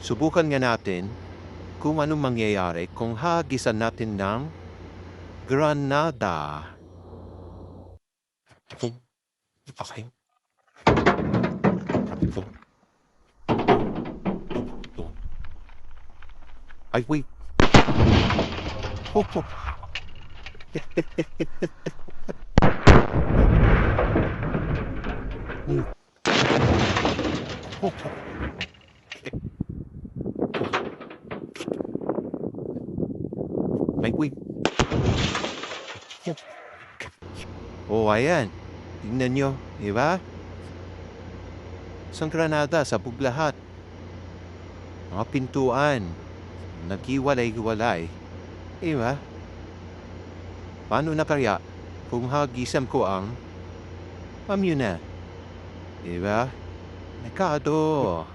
Subukan nga natin kung anong mangyayari kung hagisan natin ng granada. Okay. Okay. Ay, wait. Oh, oh. Ay, wait. Oh, ayan. Tingnan nyo, di ba? Isang granada sa buglahat. Mga pintuan. Naghiwalay-hiwalay. Di ba? Paano na kaya kung hagisan ko ang pamyuna? Di ba? Merkado.